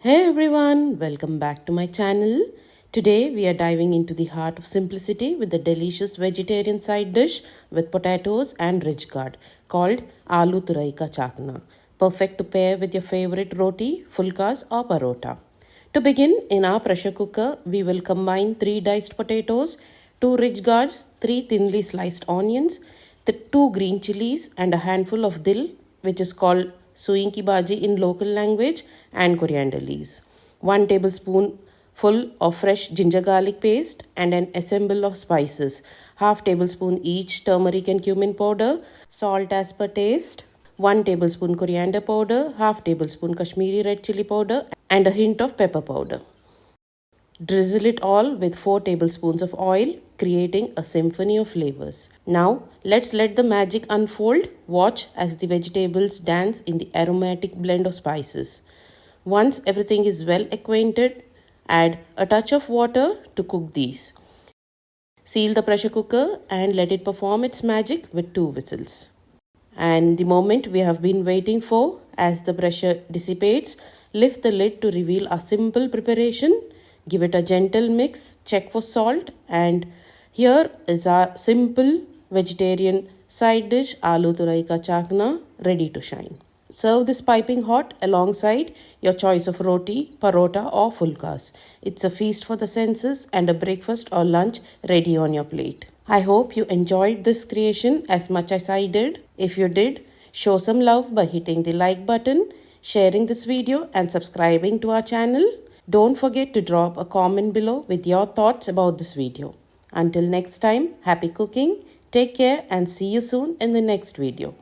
Hey everyone, welcome back to my channel. Today we are diving into the heart of simplicity with a delicious vegetarian side dish with potatoes and rich gourd called Aloo Turai ka Chakna. Perfect to pair with your favorite roti, fulkas or parota. To begin, in our pressure cooker, we will combine 3 diced potatoes, 2 rich gourds, 3 thinly sliced onions, the 2 green chilies and a handful of dill, which is called suinki bhaji in local language, and coriander leaves. 1 tablespoon full of fresh ginger garlic paste and an assemble of spices. Half tablespoon each turmeric and cumin powder, salt as per taste, 1 tablespoon coriander powder, half tablespoon Kashmiri red chili powder, and a hint of pepper powder. Drizzle it all with 4 tablespoons of oil, creating a symphony of flavors. Now, let's let the magic unfold. Watch as the vegetables dance in the aromatic blend of spices. Once everything is well acquainted, add a touch of water to cook these. Seal the pressure cooker and let it perform its magic with 2 whistles. And the moment we have been waiting for, as the pressure dissipates, lift the lid to reveal a simple preparation. Give it a gentle mix, check for salt, and here is our simple vegetarian side dish Aloo Turai ka Chakna ready to shine. Serve this piping hot alongside your choice of roti, parota, or fulkas. It's a feast for the senses and a breakfast or lunch ready on your plate. I hope you enjoyed this creation as much as I did. If you did, show some love by hitting the like button, sharing this video, and subscribing to our channel. Don't forget to drop a comment below with your thoughts about this video. Until next time, happy cooking, take care, and see you soon in the next video.